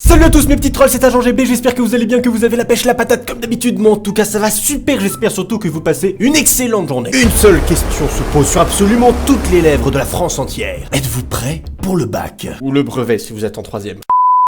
Salut à tous mes petits trolls, c'est Agent GB, j'espère que vous allez bien, que vous avez la pêche, la patate comme d'habitude. Moi en tout cas ça va super, j'espère surtout que vous passez une excellente journée. Une seule question se pose sur absolument toutes les lèvres de la France entière. Êtes-vous prêts pour le bac? Ou le brevet si vous êtes en troisième.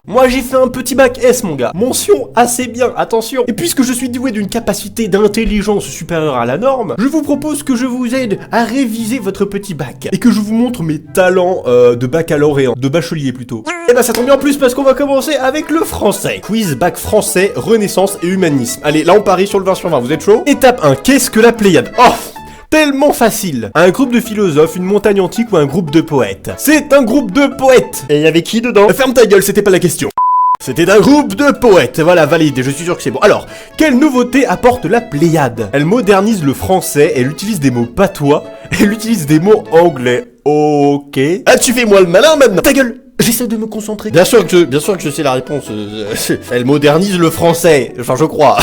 Moi j'ai fait un petit bac S mon gars, mention assez bien, attention. Et puisque je suis doué d'une capacité d'intelligence supérieure à la norme, je vous propose que je vous aide à réviser votre petit bac. Et que je vous montre mes talents de baccalauréat, de bachelier plutôt. Et bah ça tombe bien en plus parce qu'on va commencer avec le français. Quiz bac français, renaissance et humanisme. Allez là on parie sur le 20 sur 20, vous êtes chaud? Étape 1, qu'est-ce que la Pléiade? Oh, tellement facile. Un groupe de philosophes, une montagne antique ou un groupe de poètes? C'est un groupe de poètes. Et il y avait qui dedans? Ferme ta gueule, c'était pas la question. C'était un groupe de poètes, voilà, validé, je suis sûr que c'est bon. Alors, quelle nouveauté apporte la Pléiade? Elle modernise le français, elle utilise des mots patois, elle utilise des mots anglais. Ok. Ah, tu fais moi le malin maintenant. Ta gueule. J'essaie de me concentrer. Bien sûr que je sais la réponse. Elle modernise le français. Enfin, je crois.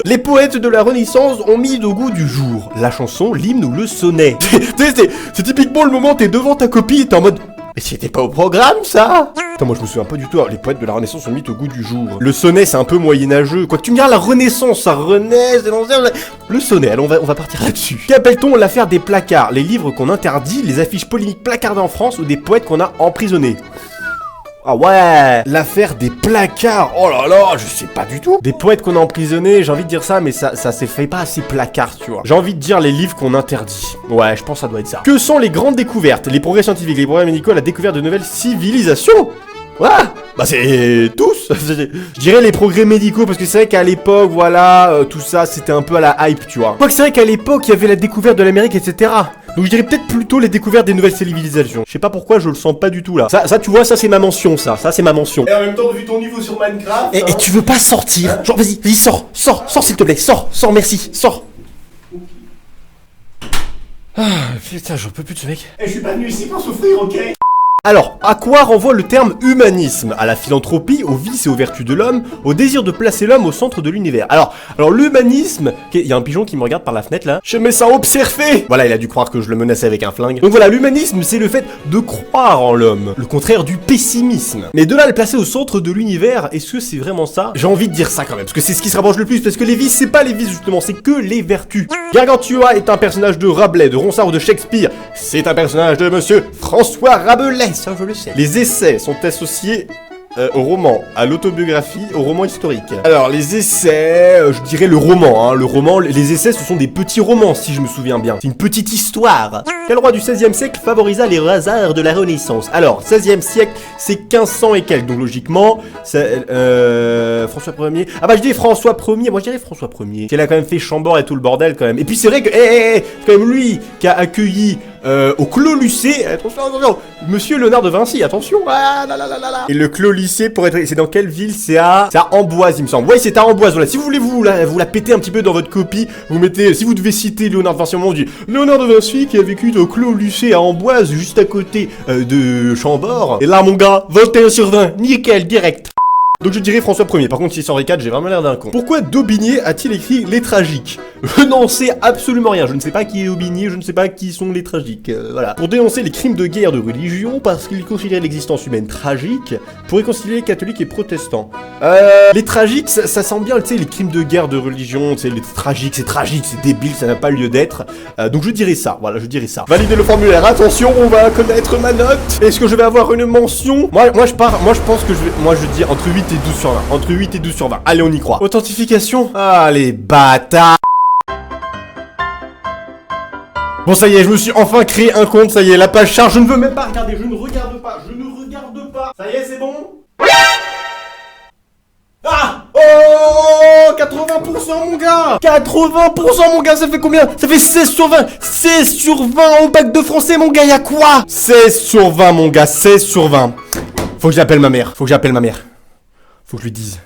Les poètes de la Renaissance ont mis au goût du jour la chanson, l'hymne ou le sonnet. C'est typiquement le moment où t'es devant ta copie et t'es en mode... Mais c'était pas au programme, ça? Attends, moi je me souviens pas du tout. Les poètes de la Renaissance ont mis au goût du jour. Le sonnet, c'est un peu moyenâgeux. Quoi que tu me diras, la Renaissance, ça renaît, c'est l'ancien... Le sonnet, allons, on va partir là-dessus. Qu'appelle-t-on l'affaire des placards? Les livres qu'on interdit, les affiches polémiques placardées en France ou des poètes qu'on a emprisonnés? Ah ouais, l'affaire des placards. Oh là là, je sais pas du tout. Des poètes qu'on a emprisonnés, j'ai envie de dire ça, mais ça s'est fait pas assez placard, tu vois. J'ai envie de dire les livres qu'on interdit. Ouais, je pense que ça doit être ça. Que sont les grandes découvertes? Les progrès scientifiques, les progrès médicaux, la découverte de nouvelles civilisations? Ouais, bah c'est tous. Je dirais les progrès médicaux parce que c'est vrai qu'à l'époque, voilà, tout ça, c'était un peu à la hype, tu vois. Quoique c'est vrai qu'à l'époque, il y avait la découverte de l'Amérique, etc. Donc je dirais peut-être plutôt les découvertes des nouvelles civilisations. Je sais pas pourquoi, je le sens pas du tout là. Ça tu vois, ça c'est ma mention, ça c'est ma mention. Et en même temps, vu ton niveau sur Minecraft... Et tu veux pas sortir? Genre vas-y, sors s'il te plaît, sors, merci, sors. Ah, putain, j'en peux plus de ce mec. Et je suis pas venu ici pour souffrir, ok? Alors, à quoi renvoie le terme humanisme? À la philanthropie, aux vices et aux vertus de l'homme, au désir de placer l'homme au centre de l'univers. Alors l'humanisme... Il y a un pigeon qui me regarde par la fenêtre là. Je mets ça observé. Voilà, il a dû croire que je le menaçais avec un flingue. Donc voilà, l'humanisme, c'est le fait de croire en l'homme. Le contraire du pessimisme. Mais de là à le placer au centre de l'univers, est-ce que c'est vraiment ça? J'ai envie de dire ça quand même, parce que c'est ce qui se rapproche le plus, parce que les vices, c'est pas les vices justement, c'est que les vertus. Gargantua est un personnage de Rabelais, de Ronsard ou de Shakespeare. C'est un personnage de monsieur François Rabelais. Ça, je le sais. Les essais sont associés au roman, à l'autobiographie, au roman historique. Alors, les essais, je dirais le roman, hein. Le roman, les essais, ce sont des petits romans, si je me souviens bien. C'est une petite histoire. Quel roi du XVIe siècle favorisa les hasards de la Renaissance? Alors, XVIe siècle, c'est 1500 et quelques, donc logiquement, François Ier... Ah bah, je dis François Ier, moi je dirais François Ier. Il a quand même fait Chambord et tout le bordel, quand même. Et puis, c'est vrai que, c'est quand même lui qui a accueilli... au Clos Lucé, attention, Monsieur Léonard de Vinci, attention, ah, là. Et le Clos Lucé, pour être, c'est dans quelle ville? C'est à Amboise, il me semble. Ouais, c'est à Amboise, voilà. Si vous voulez vous la péter un petit peu dans votre copie, vous mettez, si vous devez citer Léonard de Vinci, on dit Léonard de Vinci qui a vécu au Clos Lucé à Amboise, juste à côté de Chambord. Et là, mon gars, 21 sur 20, nickel, direct. Donc je dirais François Ier, par contre si c'est Henri IV, j'ai vraiment l'air d'un con. Pourquoi d'Aubigné a-t-il écrit Les Tragiques? Je n'en sais absolument rien, je ne sais pas qui est Aubigné, je ne sais pas qui sont les Tragiques, voilà. Pour dénoncer les crimes de guerre de religion, parce qu'il considérait l'existence humaine tragique, pour réconcilier les catholiques et protestants. Les Tragiques, ça sent bien, tu sais, les crimes de guerre de religion, tu sais, les tragiques, c'est débile, ça n'a pas lieu d'être. Donc je dirais ça, voilà, je dirais ça. Validez le formulaire, attention, on va connaître ma note. Est-ce que je vais avoir une mention? Moi je pense que je dis entre 8 et 12 sur 20. Entre 8 et 12 sur 20. Allez, on y croit. Authentification. Ah, les bâtards. Bon, ça y est, je me suis enfin créé un compte. Ça y est, la page charge. Je ne veux même pas regarder. Je ne regarde pas. Ça y est, c'est bon? Ah! Oh! 80% mon gars! 80% mon gars, ça fait combien? Ça fait 16 sur 20! 16 sur 20 au bac de français mon gars, y'a quoi? 16 sur 20 mon gars, 16 sur 20. Faut que j'appelle ma mère. Faut que je lui dise.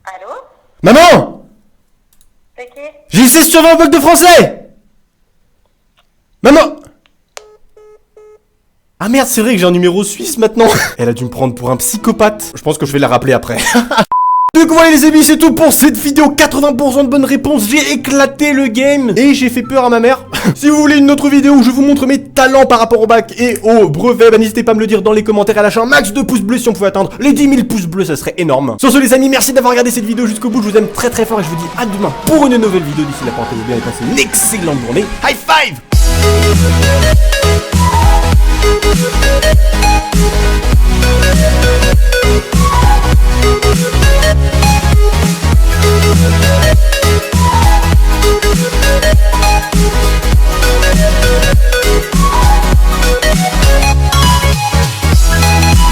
Allô? Maman! C'est qui? J'ai 16 sur 20 au bac de français! Maman! Ah merde, c'est vrai que j'ai un numéro suisse maintenant. Elle a dû me prendre pour un psychopathe. Je pense que je vais la rappeler après. Donc voilà les amis, c'est tout pour cette vidéo. 80% de bonnes réponses, j'ai éclaté le game. Et j'ai fait peur à ma mère. Si vous voulez une autre vidéo où je vous montre mes talents par rapport au bac et au brevet, bah n'hésitez pas à me le dire dans les commentaires, à lâcher un max de pouces bleus si on pouvait atteindre les 10 000 pouces bleus, ça serait énorme. Sur ce les amis, merci d'avoir regardé cette vidéo jusqu'au bout, je vous aime très très fort et je vous dis à demain pour une nouvelle vidéo. D'ici là, portez-vous bien et passez une excellente journée. High five!